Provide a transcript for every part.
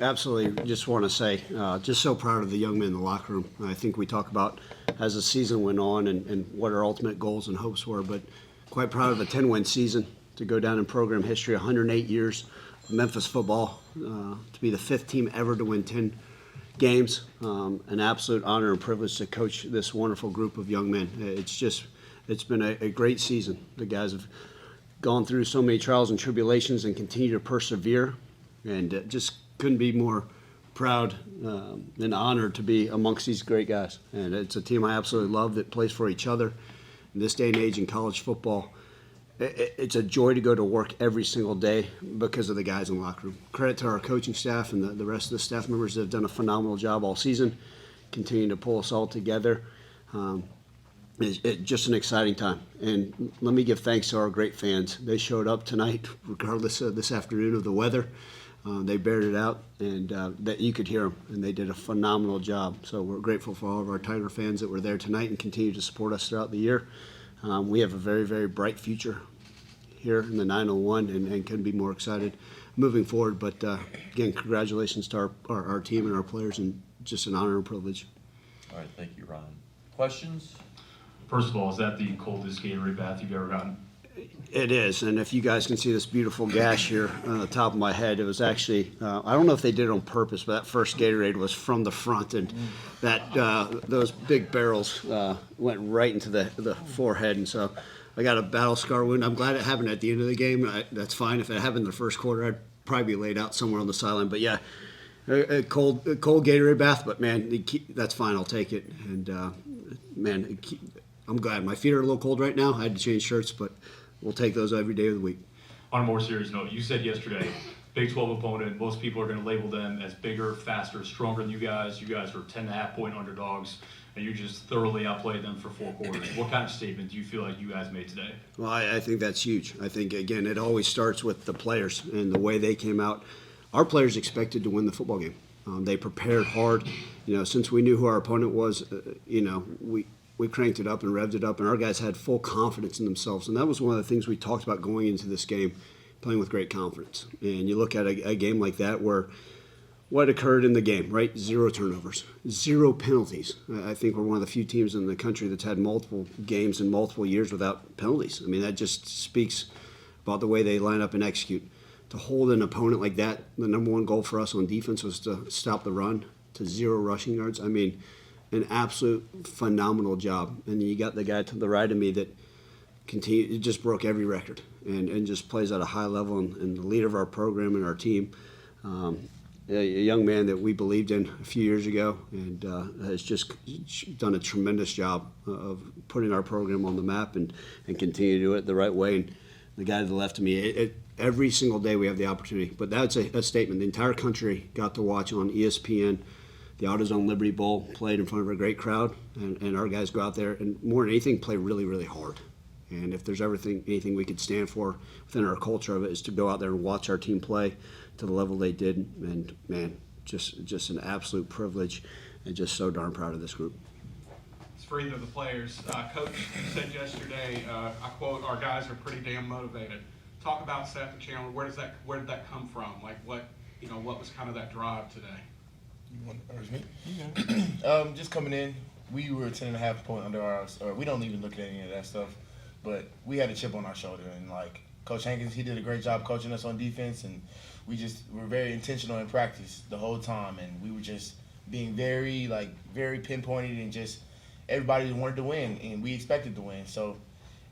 Absolutely. Just want to say, just so proud of the young men in the locker room. I think we talk about as the season went on and what our ultimate goals and hopes were, but quite proud of a 10-win season to go down in program history, 108 years of Memphis football, to be the 5th team ever to win 10 games. An absolute honor and privilege to coach this wonderful group of young men. It's been a great season. The guys have gone through so many trials and tribulations and continue to persevere, and just couldn't be more proud and honored to be amongst these great guys. And it's a team I absolutely love that plays for each other. In this day and age in college football, it's a joy to go to work every single day because of the guys in the locker room. Credit to our coaching staff and the rest of the staff members that have done a phenomenal job all season, continuing to pull us all together. It's just an exciting time. And let me give thanks to our great fans. They showed up tonight, regardless of this afternoon of the weather. They bared it out, and that you could hear them, and they did a phenomenal job. So we're grateful for all of our Tiger fans that were there tonight and continue to support us throughout the year. We have a very, very bright future here in the 901 and couldn't be more excited moving forward. But again, congratulations to our team and our players, and just an honor and privilege. All right, thank you, Ryan. Questions? First of all, is that the coldest Gatorade bath you've ever gotten? It is, and if you guys can see this beautiful gash here on the top of my head, it was actually, I don't know if they did it on purpose, but that first Gatorade was from the front, and those big barrels went right into the forehead, and so I got a battle scar wound. I'm glad it happened at the end of the game. That's fine. If it happened in the first quarter, I'd probably be laid out somewhere on the sideline, but yeah, a cold Gatorade bath, but man, that's fine. I'll take it, and man, I'm glad. My feet are a little cold right now. I had to change shirts, but we'll take those every day of the week. On a more serious note, you said yesterday, Big 12 opponent, most people are going to label them as bigger, faster, stronger than you guys. You guys were 10.5-point underdogs, and you just thoroughly outplayed them for 4 quarters. What kind of statement do you feel like you guys made today? Well, I think that's huge. I think, again, it always starts with the players and the way they came out. Our players expected to win the football game. They prepared hard. Since we knew who our opponent was, we cranked it up and revved it up, and our guys had full confidence in themselves. And that was one of the things we talked about going into this game, playing with great confidence. And you look at a game like that where what occurred in the game, right? 0 turnovers, 0 penalties. I think we're one of the few teams in the country that's had multiple games in multiple years without penalties. I mean, that just speaks about the way they line up and execute. To hold an opponent like that, the number one goal for us on defense was to stop the run to 0 rushing yards. I mean, an absolute phenomenal job. And you got the guy to the right of me that just broke every record and just plays at a high level and the leader of our program and our team. A young man that we believed in a few years ago and has just done a tremendous job of putting our program on the map and continue to do it the right way. And the guy to the left of me, every single day we have the opportunity. But that's a statement. The entire country got to watch on ESPN the AutoZone Liberty Bowl, played in front of a great crowd, and our guys go out there and more than anything play really, really hard. And if there's anything we could stand for within our culture of it is to go out there and watch our team play to the level they did. And man, just an absolute privilege, and just so darn proud of this group. It's for either of the players. Coach said yesterday, I quote, "Our guys are pretty damn motivated." Talk about Seth and Chandler. Where did that come from? Like what was kind of that drive today? You want to urge me? Just coming in, we were 10.5-point under ours. We don't even look at any of that stuff, but we had a chip on our shoulder. And like Coach Hankins, he did a great job coaching us on defense, and we were very intentional in practice the whole time, and we were just being very pinpointed and just everybody wanted to win, and we expected to win. So,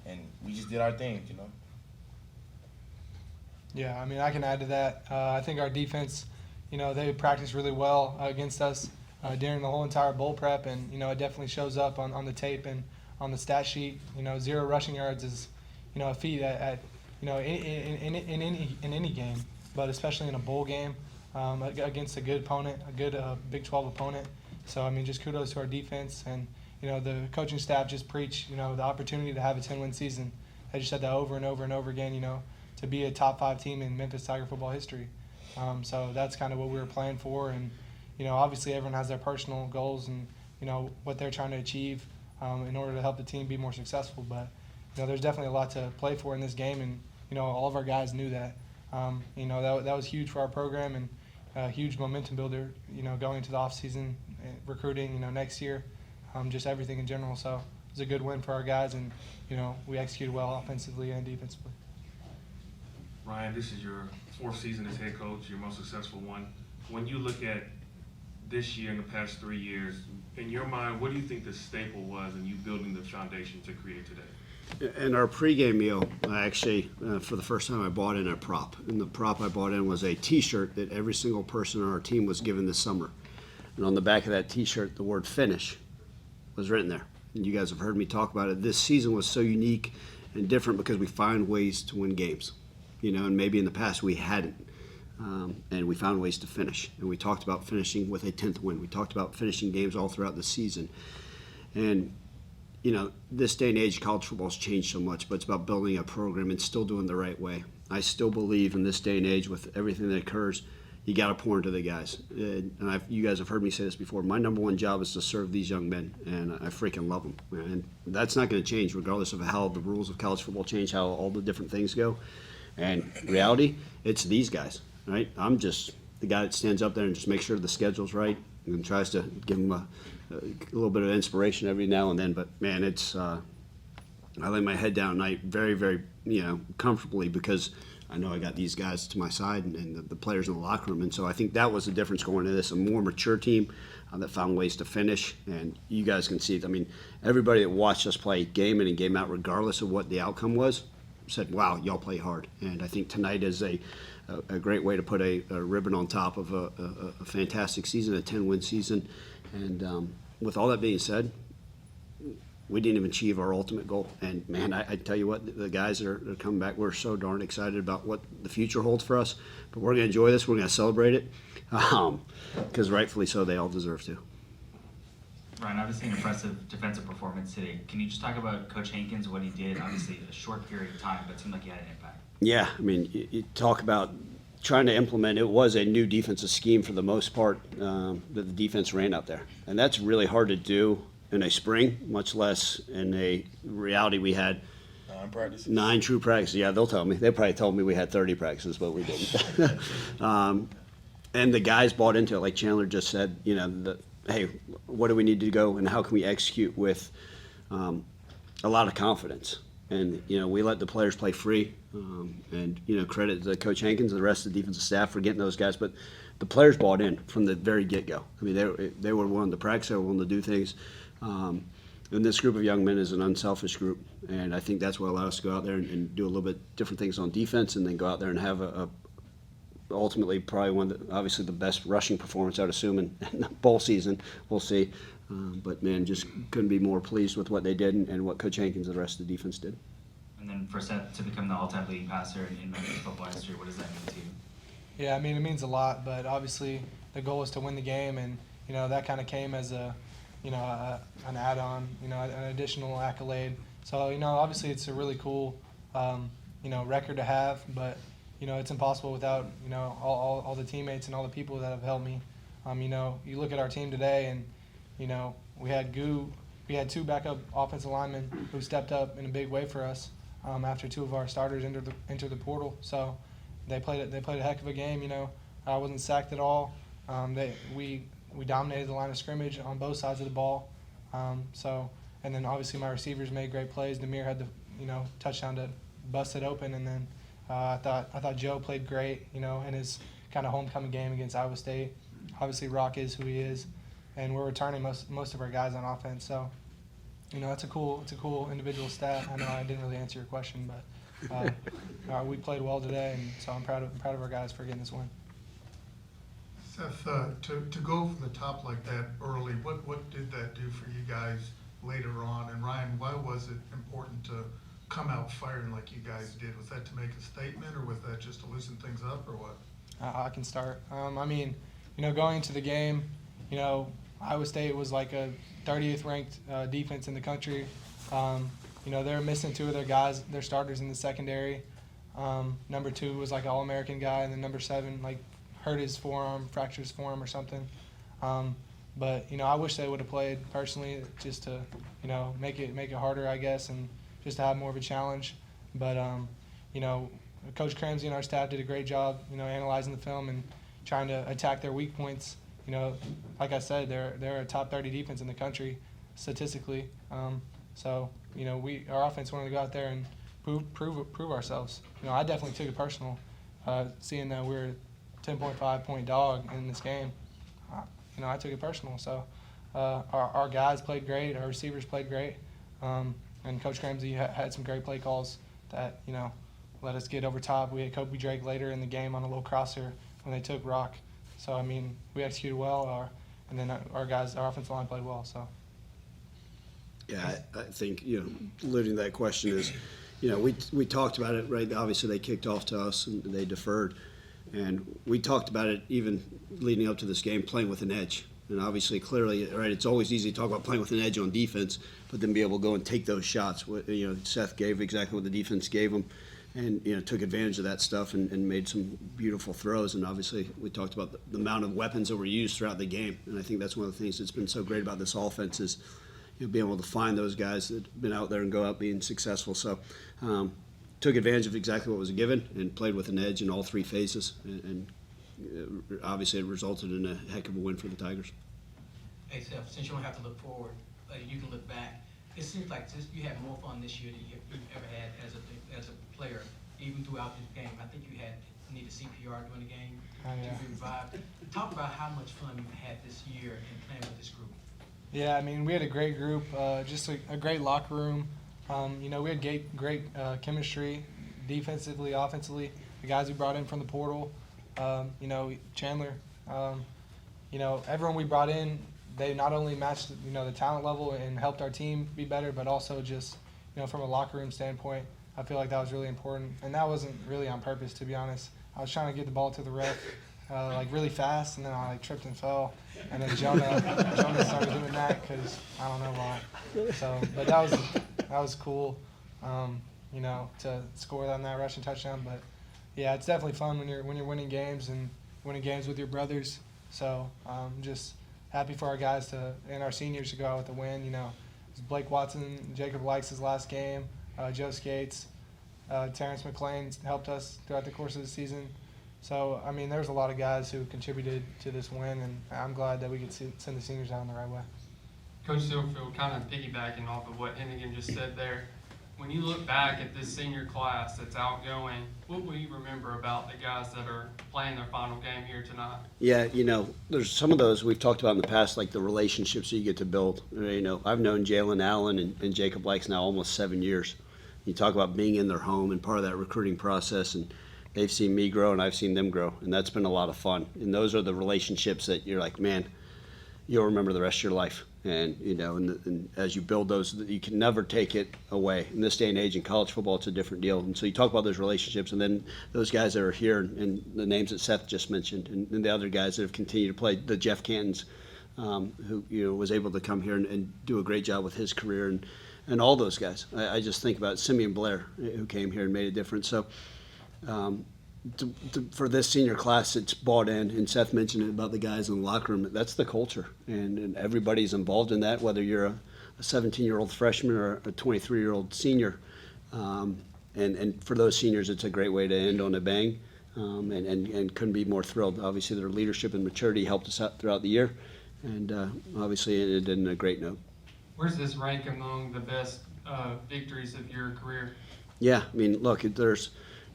and we just did our thing, Yeah, I mean, I can add to that. I think our defense, they practiced really well against us during the whole entire bowl prep, and it definitely shows up on the tape and on the stat sheet. 0 rushing yards is a feat at in any game, but especially in a bowl game against a good opponent, a good Big 12 opponent. So I mean, just kudos to our defense, and the coaching staff just preach the opportunity to have a 10-win season. I just said that over and over and over again. To be a top 5 team in Memphis Tiger football history. So that's kind of what we were playing for, and obviously everyone has their personal goals and what they're trying to achieve in order to help the team be more successful. But there's definitely a lot to play for in this game, and all of our guys knew that. That was huge for our program, and a huge momentum builder, going into the offseason, recruiting, next year, just everything in general. So it was a good win for our guys, and, we executed well offensively and defensively. Ryan, this is your 4th season as head coach, your most successful one. When you look at this year and the past 3 years, in your mind, what do you think the staple was in you building the foundation to create today? In our pregame meal, I actually, for the first time, I bought in a prop. And the prop I bought in was a T-shirt that every single person on our team was given this summer. And on the back of that T-shirt, the word finish was written there. And you guys have heard me talk about it. This season was so unique and different because we find ways to win games. And maybe in the past we hadn't. And we found ways to finish. And we talked about finishing with a 10th win. We talked about finishing games all throughout the season. And this day and age, college football has changed so much, but it's about building a program and still doing the right way. I still believe in this day and age, with everything that occurs, you got to pour into the guys. And you guys have heard me say this before. My number one job is to serve these young men, and I freaking love them. And that's not going to change regardless of how the rules of college football change, how all the different things go. And reality, it's these guys, right? I'm just the guy that stands up there and just makes sure the schedule's right and tries to give them a little bit of inspiration every now and then. But, man, it's I lay my head down at night very, very, comfortably because I know I got these guys to my side and the players in the locker room. And so I think that was the difference going into this, a more mature team that found ways to finish. And you guys can see it. I mean, everybody that watched us play game in and game out, regardless of what the outcome was, said, wow, y'all play hard. And I think tonight is a great way to put a ribbon on top of a fantastic season, a 10-win season. And with all that being said, we didn't even achieve our ultimate goal. And, man, I tell you what, the guys that are coming back, we're so darn excited about what the future holds for us. But we're going to enjoy this. We're going to celebrate it because rightfully so, they all deserve to. Ryan, obviously an impressive defensive performance today. Can you just talk about Coach Hankins, what he did? Obviously a short period of time, but it seemed like he had an impact. Yeah, I mean, you talk about trying to implement, it was a new defensive scheme for the most part that the defense ran out there. And that's really hard to do in a spring, much less in a reality we had 9 practices. 9 true practices. Yeah, they'll tell me. They probably told me we had 30 practices, but we didn't. And the guys bought into it, like Chandler just said, hey, what do we need to go and how can we execute with a lot of confidence? And, we let the players play free. And, credit to Coach Hankins and the rest of the defensive staff for getting those guys. But the players bought in from the very get-go. I mean, they were willing to practice. They were willing to do things. And this group of young men is an unselfish group. And I think that's what allowed us to go out there and do a little bit different things on defense and then go out there and have ultimately probably one of obviously the best rushing performance, I'd assume, in the bowl season. We'll see. But, man, just couldn't be more pleased with what they did and what Coach Hankins and the rest of the defense did. And then for Seth to become the all-time leading passer in Memphis football history, what does that mean to you? Yeah, I mean, it means a lot, but obviously the goal is to win the game, and, that kind of came as an add-on, an additional accolade. So, obviously it's a really cool, record to have, but, it's impossible without, all the teammates and all the people that have helped me. You look at our team today and, we had 2 backup offensive linemen who stepped up in a big way for us after 2 of our starters entered the portal. So they played a heck of a game. I wasn't sacked at all. We dominated the line of scrimmage on both sides of the ball. And then obviously my receivers made great plays. Demir had the touchdown to bust it open, and then I thought Joe played great. In his kind of homecoming game against Iowa State. Obviously Rock is who he is, and we're returning most of our guys on offense. So it's a cool individual stat. I know I didn't really answer your question, but we played well today, and so I'm proud of our guys for getting this win. Seth, to go from the top like that early, what did that do for you guys later on? And Ryan, why was it important to come out firing like you guys did? Was that to make a statement, or was that just to loosen things up, or what? I can start. Going into the game, Iowa State was like a 30th ranked defense in the country. They were missing 2 of their guys, their starters in the secondary. Number 2 was like an All-American guy, and then number 7 hurt his forearm, fractured his forearm or something. But I wish they would have played personally, just to make it harder, I guess, and just to have more of a challenge. But Coach Cramsey and our staff did a great job, analyzing the film and trying to attack their weak points. You know, like I said, they're a top 30 defense in the country statistically. So you know, our offense wanted to go out there and prove ourselves. You know, I definitely took it personal, seeing that we're a 10.5 point dog in this game. You know, I took it personal. So our guys played great, our receivers played great, and Coach Ramsey had some great play calls that, you know, let us get over top. We had Kobe Drake later in the game on a little crosser when they took Rock. So I mean, we executed well, and then our offensive line played well. So. Yeah, I think, you know, alluding to that question is, you know, we talked about it, right? Obviously, they kicked off to us and they deferred. And we talked about it even leading up to this game, playing with an edge. And obviously, clearly, right, it's always easy to talk about playing with an edge on defense, but then be able to go and take those shots. You know, Seth gave exactly what the defense gave him and, you know, took advantage of that stuff and made some beautiful throws. And obviously, we talked about the amount of weapons that were used throughout the game. And I think that's one of the things that's been so great about this offense is, you know, being able to find those guys that have been out there and go out being successful. So took advantage of exactly what was given and played with an edge in all three phases. And obviously it resulted in a heck of a win for the Tigers. Hey, Seth, since you don't have to look forward, you can look back. It seems like you had more fun this year than you've ever had as a player, even throughout this game. I think you needed CPR during the game to be revived. Talk about how much fun you've had this year in playing with this group. Yeah, I mean, we had a great group, just a great locker room. You know, we had great chemistry, defensively, offensively. The guys we brought in from the portal, you know, Chandler, you know, everyone we brought in, they not only matched, you know, the talent level and helped our team be better, but also just, you know, from a locker room standpoint, I feel like that was really important. And that wasn't really on purpose, to be honest. I was trying to get the ball to the ref, like really fast, and then I tripped and fell. And then Jonah started doing that because I don't know why. So, but that was cool, you know, to score on that rushing touchdown. But yeah, it's definitely fun when you're winning games and winning games with your brothers. So just happy for our guys and our seniors to go out with a win. You know, Blake Watson, Jacob Likes his last game, Joe Skates, Terrence McClain helped us throughout the course of the season. So, I mean, there's a lot of guys who contributed to this win, and I'm glad that we could send the seniors out in the right way. Coach Silverfield, kind of piggybacking off of what Henigan just said there, when you look back at this senior class that's outgoing, what will you remember about the guys that are playing their final game here tonight? Yeah, you know, there's some of those we've talked about in the past, like the relationships that you get to build. You know, I've known Jalen Allen and Jacob Likes now almost 7 years. You talk about being in their home and part of that recruiting process, and they've seen me grow and I've seen them grow, and that's been a lot of fun. And those are the relationships that you're like, man, you'll remember the rest of your life. And, you know, and as you build those, you can never take it away. In this day and age in college football, it's a different deal. And so you talk about those relationships, and then those guys that are here and the names that Seth just mentioned, and the other guys that have continued to play, the Jeff Cantons, who, you know, was able to come here and do a great job with his career, and all those guys. I just think about Simeon Blair, who came here and made a difference. So for this senior class, it's bought in, and Seth mentioned it about the guys in the locker room. That's the culture, and everybody's involved in that, whether you're a 17-year-old freshman or a 23-year-old senior. And for those seniors, it's a great way to end on a bang, and couldn't be more thrilled. Obviously, their leadership and maturity helped us out throughout the year, and obviously it ended in a great note. Where's this rank among the best victories of your career? Yeah, I mean, look,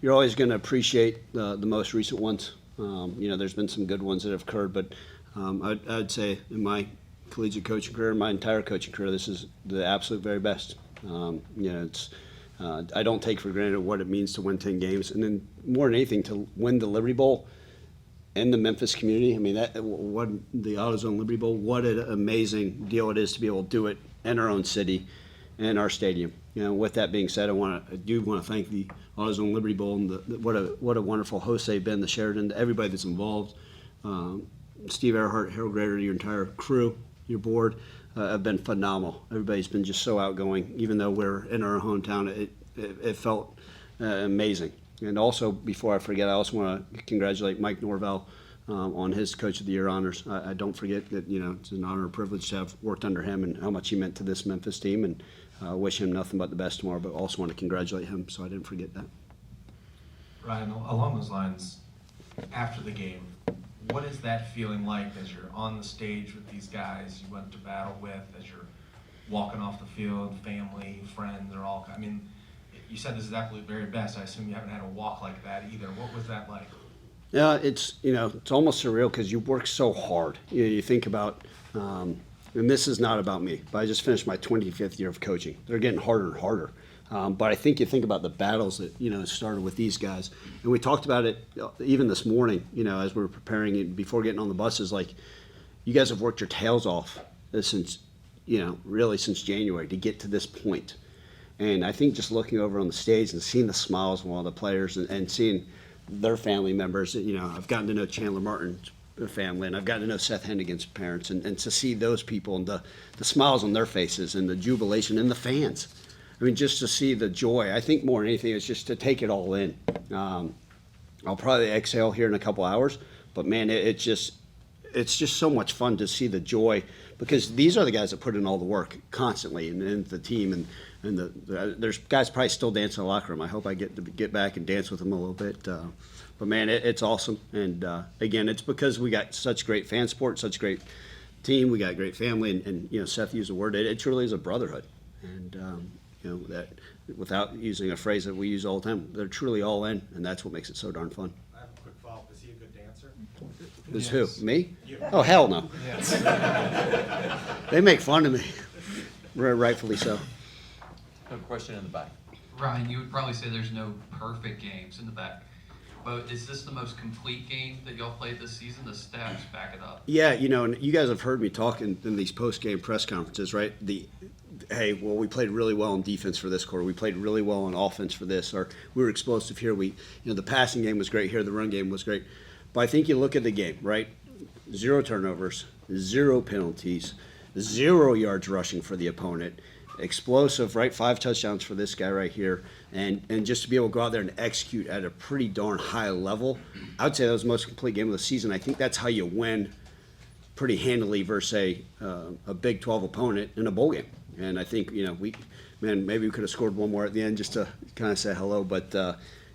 you're always going to appreciate the most recent ones. You know, there's been some good ones that have occurred, but I'd say in my collegiate coaching career, my entire coaching career, this is the absolute very best. You know, I don't take for granted what it means to win 10 games, and then more than anything, to win the Liberty Bowl and the Memphis community. I mean, what the AutoZone Liberty Bowl, what an amazing deal it is to be able to do it in our own city and our stadium. You know, with that being said, I do want to thank the AutoZone Liberty Bowl and what a wonderful host they've been, the Sheridan, everybody that's involved. Steve Earhart, Harold Grader, your entire crew, your board have been phenomenal. Everybody's been just so outgoing. Even though we're in our hometown, it felt amazing. And also, before I forget, I also want to congratulate Mike Norvell on his Coach of the Year honors. I don't forget that, you know, it's an honor and privilege to have worked under him and how much he meant to this Memphis team, and wish him nothing but the best tomorrow, but also want to congratulate him, so I didn't forget that. Ryan, along those lines, after the game, What is that feeling like as you're on the stage with these guys you went to battle with, as you're walking off the field, family, friends, they're all, I mean, you said this is absolute very best. I assume you haven't had a walk like that either. What was that like? Yeah, it's it's almost surreal because you work so hard. You think about, and this is not about me, but I just finished my 25th year of coaching. They're getting harder and harder. But I think you think about the battles that started with these guys, and we talked about it even this morning. As we were preparing it before getting on the buses, like you guys have worked your tails off since really since January to get to this point. And I think just looking over on the stage and seeing the smiles of all the players and seeing their family members, I've gotten to know Chandler Martin's family, and I've gotten to know Seth Henigan's parents, and to see those people and the smiles on their faces and the jubilation and the fans. I mean, just to see the joy. I think more than anything is just to take it all in. I'll probably exhale here in a couple hours, but man, it's just so much fun to see the joy, because these are the guys that put in all the work constantly, and the team, and there's guys probably still dancing in the locker room. I hope I get to get back and dance with them a little bit. But man, it's awesome. And again, it's because we got such great fan support, such great team. We got great family, and Seth used the word. It truly is a brotherhood, and that without using a phrase that we use all the time, they're truly all in, and that's what makes it so darn fun. I have a quick follow-up. Is he a good dancer? Is Yes. who? Me? You. Oh, hell no. Yes. They make fun of me, rightfully so. No question in the back. Ryan, you would probably say there's no perfect games in the back, but is this the most complete game that y'all played this season? The stats back it up. Yeah, and you guys have heard me talk in these post-game press conferences, right? Hey, well, we played really well on defense for this quarter. We played really well on offense for this. Or we were explosive here. The passing game was great here. The run game was great. But I think you look at the game, right? 0 turnovers, 0 penalties, 0 yards rushing for the opponent. Explosive, right? 5 touchdowns for this guy right here. And just to be able to go out there and execute at a pretty darn high level, I would say that was the most complete game of the season. I think that's how you win pretty handily versus a Big 12 opponent in a bowl game. And I think, maybe we could have scored one more at the end just to kind of say hello. But,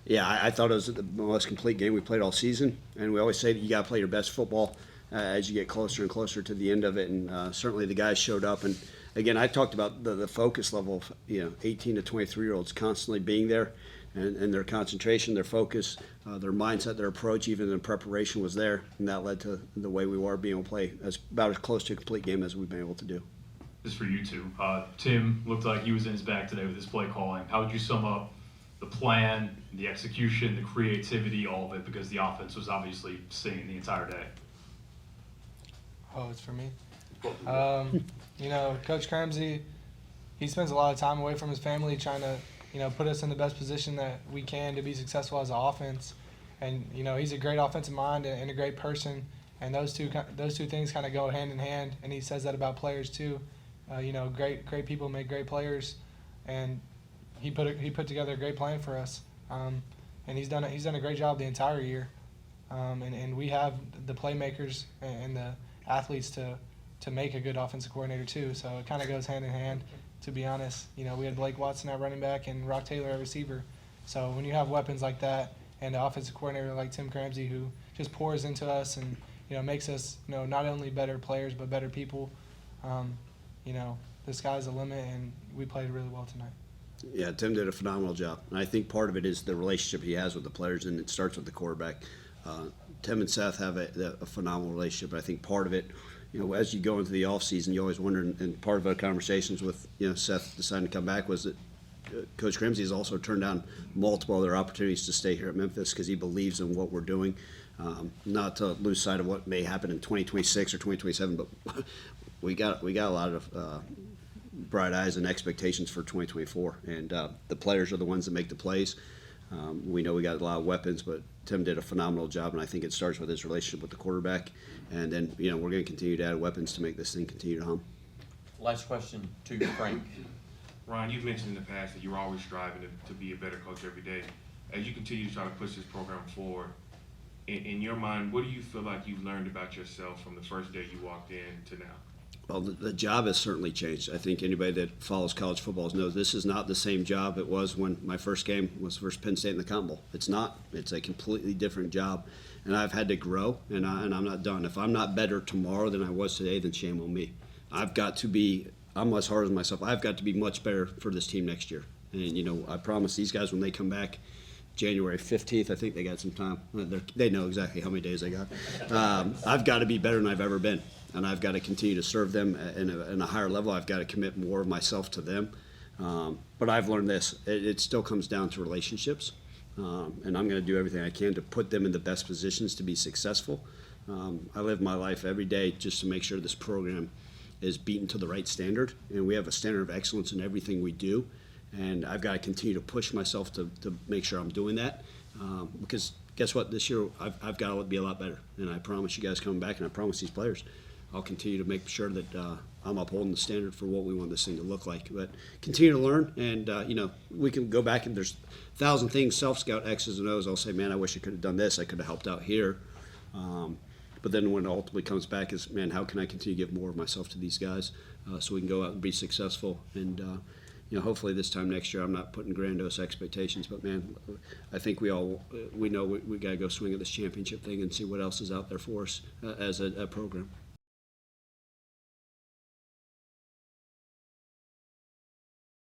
I thought it was the most complete game we played all season. And we always say that you got to play your best football as you get closer and closer to the end of it. And certainly the guys showed up. And, again, I talked about the focus level of 18 to 23-year-olds constantly being there, and their concentration, their focus, their mindset, their approach, even in preparation was there, and that led to the way we were being able to play about as close to a complete game as we've been able to do. This is for you two. Tim looked like he was in his bag today with his play calling. How would you sum up the plan, the execution, the creativity, all of it, because the offense was obviously singing the entire day? Oh, it's for me. Coach Cramsey, he spends a lot of time away from his family trying to, put us in the best position that we can to be successful as an offense. And, he's a great offensive mind and a great person. And those two things kind of go hand in hand. And he says that about players too. Great people make great players. And he put together a great plan for us. And he's done a great job the entire year. And we have the playmakers and the athletes to make a good offensive coordinator too. So it kind of goes hand in hand, to be honest. We had Blake Watson at running back and Rock Taylor at receiver. So when you have weapons like that and an offensive coordinator like Tim Cramsey who just pours into us and, makes us, not only better players but better people, the sky's the limit, and we played really well tonight. Yeah, Tim did a phenomenal job. And I think part of it is the relationship he has with the players, and it starts with the quarterback. Tim and Seth have a phenomenal relationship. I think part of it, as you go into the offseason, you always wonder, and part of our conversations with, Seth deciding to come back was that Coach Cramsey has also turned down multiple other opportunities to stay here at Memphis because he believes in what we're doing. Not to lose sight of what may happen in 2026 or 2027, but we got a lot of bright eyes and expectations for 2024. And the players are the ones that make the plays. We know we got a lot of weapons, but Tim did a phenomenal job, and I think it starts with his relationship with the quarterback. And then, we're going to continue to add weapons to make this thing continue to hum. Last question to Frank. Ryan, you've mentioned in the past that you're always striving to be a better coach every day. As you continue to try to push this program forward, in your mind, what do you feel like you've learned about yourself from the first day you walked in to now? Well, the job has certainly changed. I think anybody that follows college football knows this is not the same job it was when my first game was versus Penn State in the Cotton Bowl. It's not. It's a completely different job, and I've had to grow, and I'm not done. If I'm not better tomorrow than I was today, then shame on me. I've got to be. I'm less hard on myself. I've got to be much better for this team next year. And I promise these guys when they come back, January 15th, I think they got some time. They know exactly how many days they got. I've got to be better than I've ever been. And I've got to continue to serve them in a higher level. I've got to commit more of myself to them. But I've learned this. It still comes down to relationships. And I'm going to do everything I can to put them in the best positions to be successful. I live my life every day just to make sure this program is beaten to the right standard. And we have a standard of excellence in everything we do. And I've got to continue to push myself to make sure I'm doing that. Because guess what? This year I've got to be a lot better. And I promise you guys coming back, and I promise these players, I'll continue to make sure that I'm upholding the standard for what we want this thing to look like. But continue to learn, and we can go back and there's 1,000 things, self-scout X's and O's. I'll say, man, I wish I could have done this. I could have helped out here. But then when it ultimately comes back is, man, how can I continue to give more of myself to these guys so we can go out and be successful? And hopefully this time next year I'm not putting grandiose expectations. But man, I think we know we got to go swing at this championship thing and see what else is out there for us as a program.